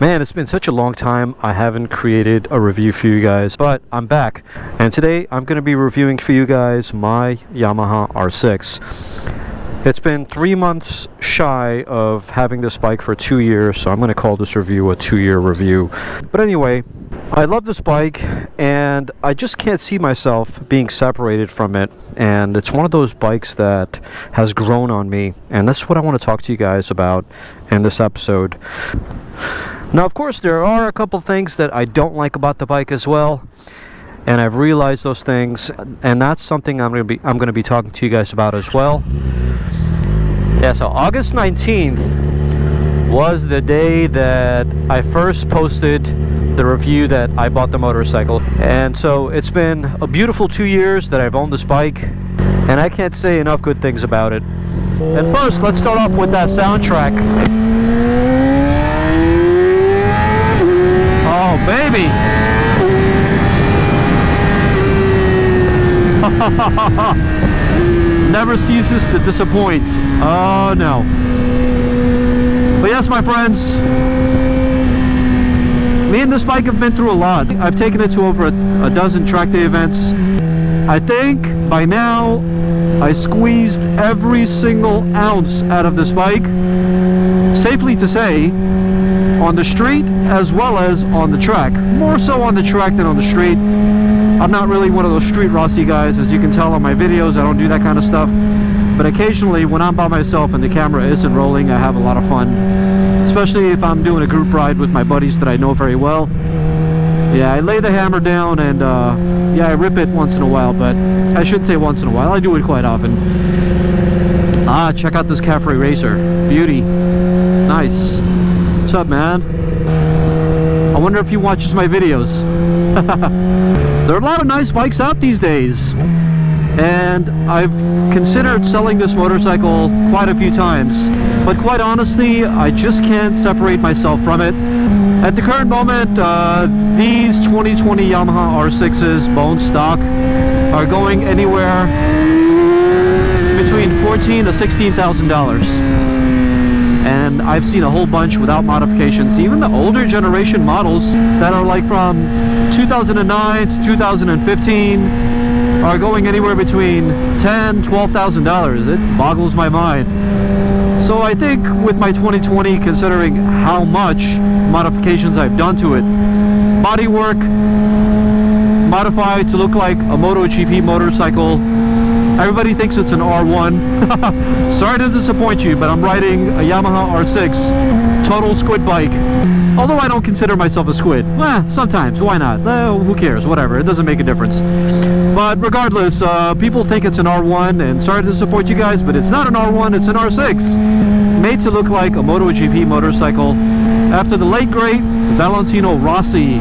Man, it's been such a long time I haven't created a review for you guys, but I'm back. And today I'm going to be reviewing for you guys my Yamaha R6. It's been 3 months shy of having this bike for 2 years, so I'm going to call this review a 2-year review. But anyway, I love this bike and I just can't see myself being separated from it, and it's one of those bikes that has grown on me, and that's what I want to talk to you guys about in this episode. Now, of course, there are a couple things that I don't like about the bike as well, and I've realized those things, and that's something I'm going to be talking to you guys about as well. Yeah, so August 19th was the day that I first posted the review that I bought the motorcycle, and so it's been a beautiful 2 years that I've owned this bike, and I can't say enough good things about it. And first, let's start off with that soundtrack. Oh, baby! Never ceases to disappoint. Oh, no. But yes, my friends, me and this bike have been through a lot. I've taken it to over a dozen track day events. I think by now I squeezed every single ounce out of this bike, safely to say, on the street as well as on the track. More so on the track than on the street. I'm not really one of those street Rossi guys, as you can tell on my videos. I don't do that kind of stuff. But occasionally when I'm by myself and the camera isn't rolling, I have a lot of fun. Especially if I'm doing a group ride with my buddies that I know very well. Yeah, I lay the hammer down and yeah, I rip it once in a while, but I shouldn't say once in a while. I do it quite often. Ah, check out this Cafe Racer. Beauty. Nice. What's up, man? I wonder if he watches my videos. There are a lot of nice bikes out these days, and I've considered selling this motorcycle quite a few times, but quite honestly, I just can't separate myself from it. At the current moment, these 2020 Yamaha R6s, bone stock, are going anywhere between $14,000 to $16,000. And I've seen a whole bunch without modifications. Even the older generation models that are like from 2009 to 2015 are going anywhere between $10,000 to $12,000. It boggles my mind. So I think with my 2020, considering how much modifications I've done to it, bodywork modified to look like a MotoGP motorcycle. Everybody thinks it's an R1. Sorry to disappoint you, but I'm riding a Yamaha R6 total squid bike. Although I don't consider myself a squid. Sometimes, why not? Who cares? Whatever, it doesn't make a difference. But regardless, people think it's an R1, and sorry to disappoint you guys, but it's not an R1, it's an R6. Made to look like a MotoGP motorcycle after the late great Valentino Rossi,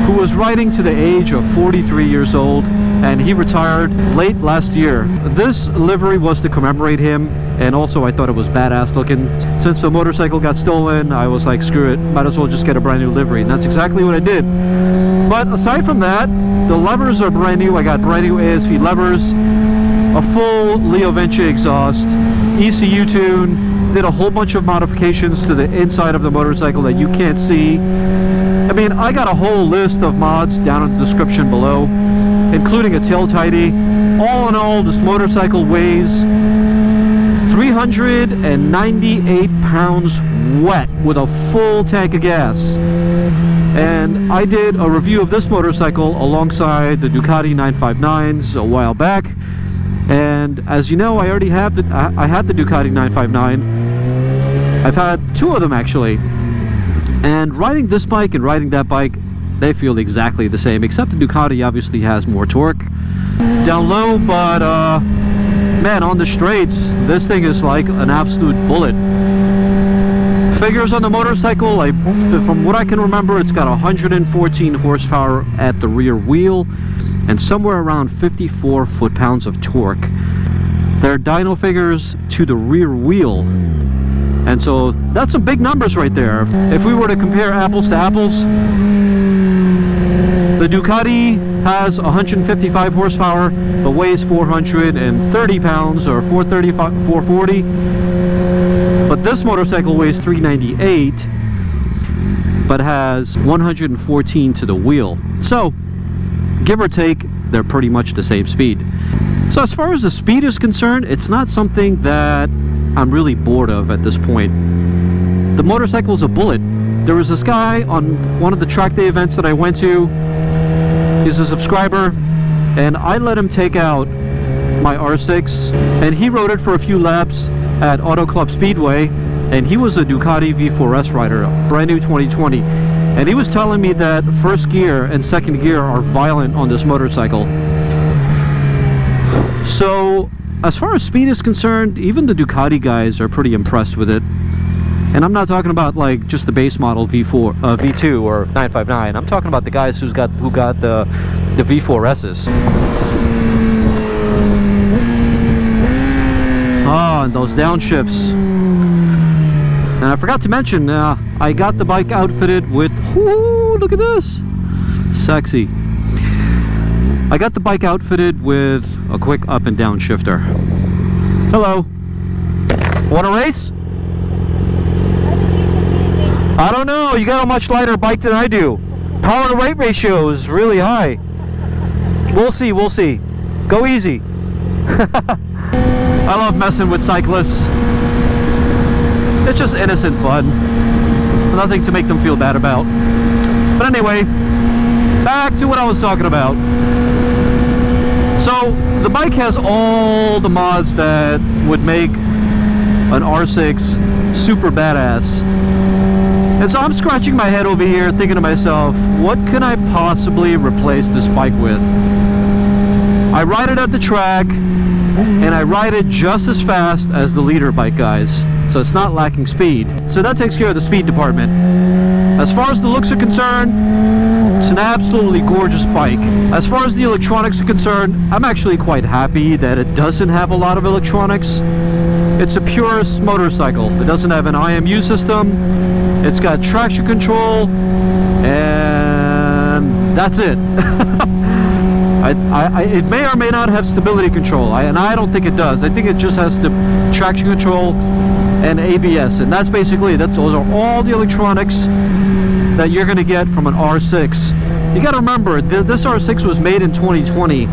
who was riding to the age of 43 years old, and he retired late last year. This livery was to commemorate him, and also I thought it was badass looking. Since the motorcycle got stolen, I was like, screw it, might as well just get a brand new livery, and that's exactly what I did. But aside from that, the levers are brand new. I got brand new ASV levers, a full Leo Vinci exhaust, ECU tune, did a whole bunch of modifications to the inside of the motorcycle that you can't see. I mean, I got a whole list of mods down in the description below, including a tail tidy. All in all, this motorcycle weighs 398 pounds wet with a full tank of gas. And I did a review of this motorcycle alongside the Ducati 959s a while back. And as you know, I already have I had the Ducati 959. I've had 2 of them actually. And riding this bike and riding that bike, they feel exactly the same, except the Ducati obviously has more torque down low, but man, on the straights, this thing is like an absolute bullet. Figures on the motorcycle, from what I can remember, it's got 114 horsepower at the rear wheel and somewhere around 54 foot-pounds of torque. There are dyno figures to the rear wheel, and so that's some big numbers right there. If we were to compare apples to apples, the Ducati has 155 horsepower but weighs 430 pounds, or 440. But this motorcycle weighs 398 but has 114 to the wheel. So, give or take, they're pretty much the same speed. So as far as the speed is concerned, it's not something that I'm really bored of at this point. The motorcycle's a bullet. There was this guy on one of the track day events that I went to. He's a subscriber, and I let him take out my R6, and he rode it for a few laps at Auto Club Speedway, and he was a Ducati V4S rider, brand new 2020, and he was telling me that first gear and second gear are violent on this motorcycle. So as far as speed is concerned, even the Ducati guys are pretty impressed with it. And I'm not talking about like just the base model V2 or 959. I'm talking about the guys who got the V4Ss. Oh, and those downshifts. And I forgot to mention, I got the bike outfitted with, whoo, look at this, sexy. I got the bike outfitted with a quick up and down shifter. Hello. Want to race? I don't know, you got a much lighter bike than I do. Power to weight ratio is really high. We'll see, we'll see. Go easy. I love messing with cyclists. It's just innocent fun. Nothing to make them feel bad about. But anyway, back to what I was talking about. So, the bike has all the mods that would make an R6 super badass. And so I'm scratching my head over here thinking to myself, what can I possibly replace this bike with? I ride it at the track, and I ride it just as fast as the leader bike guys, so it's not lacking speed. So that takes care of the speed department. As far as the looks are concerned, it's an absolutely gorgeous bike. As far as the electronics are concerned, I'm actually quite happy that it doesn't have a lot of electronics. It's a purist motorcycle. It doesn't have an IMU system. It's got traction control, and that's it. It may or may not have stability control, and I don't think it does. I think it just has the traction control and ABS, and that's basically, those are all the electronics that you're going to get from an R6. You got to remember, this R6 was made in 2020,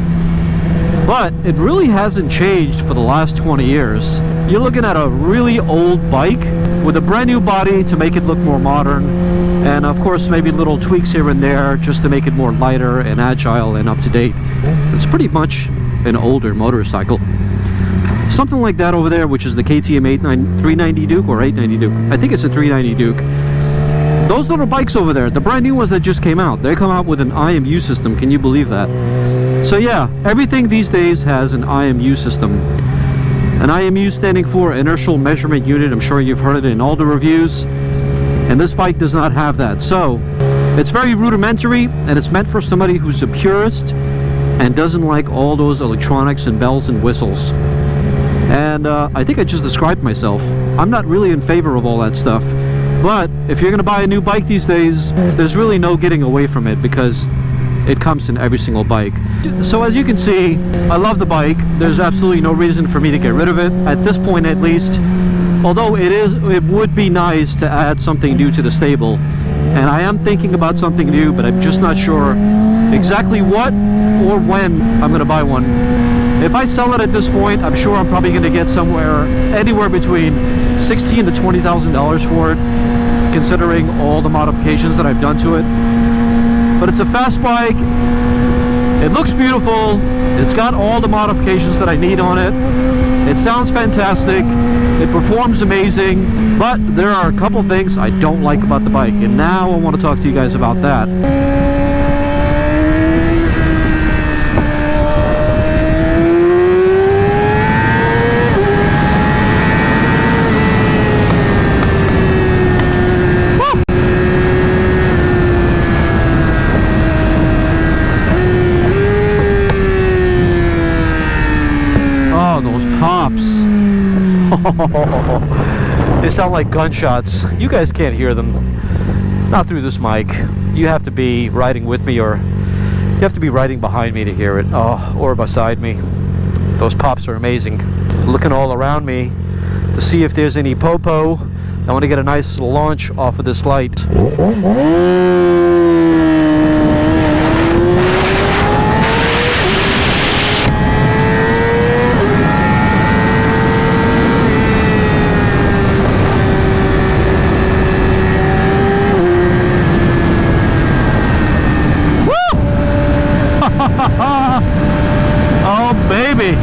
but it really hasn't changed for the last 20 years. You're looking at a really old bike with a brand new body to make it look more modern, and of course maybe little tweaks here and there just to make it more lighter and agile and up to date. It's pretty much an older motorcycle. Something like that over there, which is the KTM 390 Duke or 890 Duke. I think it's a 390 Duke. Those little bikes over there, the brand new ones that just came out, they come out with an IMU system. Can you believe that? So yeah, everything these days has an IMU system. An IMU standing for Inertial Measurement Unit. I'm sure you've heard it in all the reviews. And this bike does not have that. So it's very rudimentary, and it's meant for somebody who's a purist and doesn't like all those electronics and bells and whistles. And I think I just described myself. I'm not really in favor of all that stuff. But if you're going to buy a new bike these days, there's really no getting away from it because it comes in every single bike. So as you can see, I love the bike. There's absolutely no reason for me to get rid of it, at this point at least. Although it would be nice to add something new to the stable. And I am thinking about something new, but I'm just not sure exactly what or when I'm going to buy one. If I sell it at this point, I'm sure I'm probably going to get anywhere between $16,000 to $20,000 for it, considering all the modifications that I've done to it. But it's a fast bike. It looks beautiful. It's got all the modifications that I need on it. It sounds fantastic. It performs amazing. But there are a couple things I don't like about the bike, and now I want to talk to you guys about that. Pops. They sound like gunshots. You guys can't hear them. Not through this mic. You have to be riding with me, or you have to be riding behind me to hear it. Oh, or beside me. Those pops are amazing. Looking all around me to see if there's any popo I want to get a nice launch off of this light. Oh baby.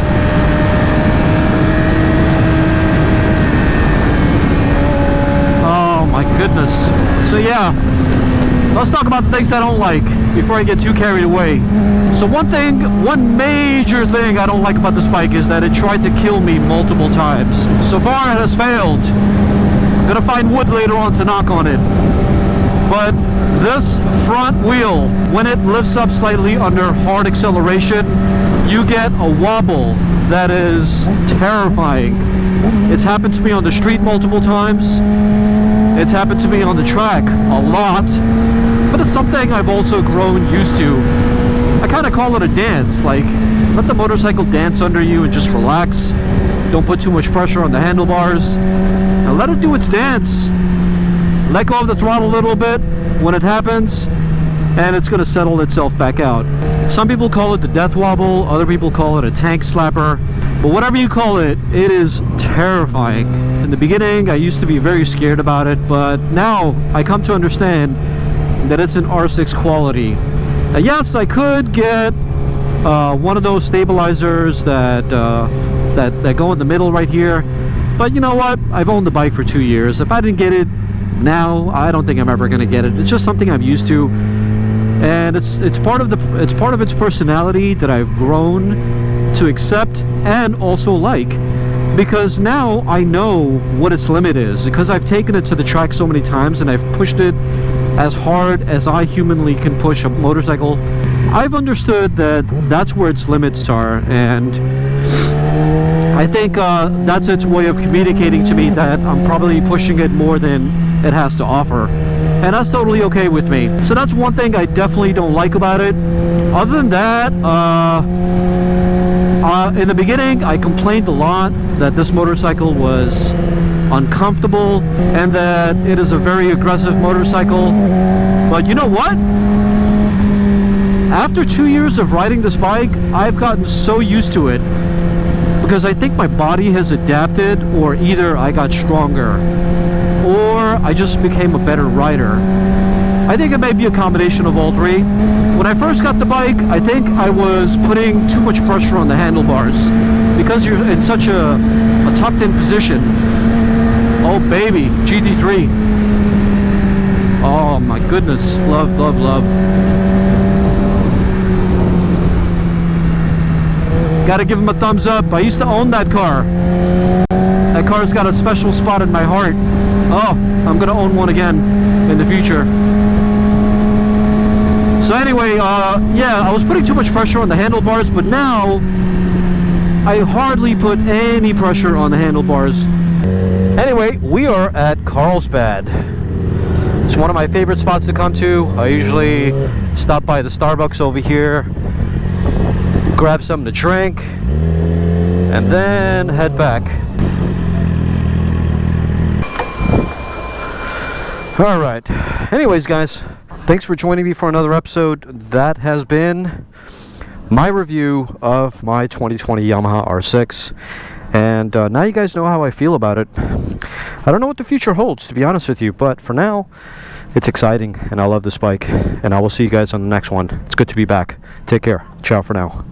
Oh my goodness. So yeah, let's talk about the things I don't like before I get too carried away. So one major thing I don't like about this bike is that it tried to kill me multiple times. So far it has failed. I'm gonna find wood later on to knock on it. But this front wheel, when it lifts up slightly under hard acceleration, you get a wobble that is terrifying. It's happened to me on the street multiple times. It's happened to me on the track a lot. But it's something I've also grown used to. I kind of call it a dance. Like, let the motorcycle dance under you and just relax. Don't put too much pressure on the handlebars. And let it do its dance. Let go of the throttle a little bit when it happens, and it's going to settle itself back out. Some people call it the death wobble, other people call it a tank slapper, but whatever you call it, it is terrifying. In the beginning, I used to be very scared about it, but now I come to understand that it's an R6 quality. Yes, I could get one of those stabilizers that go in the middle right here, but you know what? I've owned the bike for 2 years. If I didn't get it now, I don't think I'm ever going to get it. It's just something I'm used to, and it's part of its personality that I've grown to accept and also like, because now I know what its limit is, because I've taken it to the track so many times and I've pushed it as hard as I humanly can push a motorcycle. I've understood that that's where its limits are, and I think that's its way of communicating to me that I'm probably pushing it more than it has to offer, and that's totally okay with me. So that's one thing I definitely don't like about it. Other than that, in the beginning I complained a lot that this motorcycle was uncomfortable and that it is a very aggressive motorcycle, but you know what? After 2 years of riding this bike, I've gotten so used to it, because I think my body has adapted, or either I got stronger or I just became a better rider. I think it may be a combination of all three. When I first got the bike, I think I was putting too much pressure on the handlebars because you're in such a tucked in position. Oh baby, GT3. Oh my goodness, love, love, love. Gotta give him a thumbs up. I used to own that car. That car's got a special spot in my heart. Oh, I'm gonna own one again in the future. So anyway, yeah, I was putting too much pressure on the handlebars, but now I hardly put any pressure on the handlebars. Anyway, we are at Carlsbad. It's one of my favorite spots to come to. I usually stop by the Starbucks over here, grab something to drink, and then head back. Alright, anyways guys, thanks for joining me for another episode. That has been my review of my 2020 Yamaha R6, and now you guys know how I feel about it. I don't know what the future holds, to be honest with you, but for now it's exciting and I love this bike, and I will see you guys on the next one. It's good to be back. Take care. Ciao for now.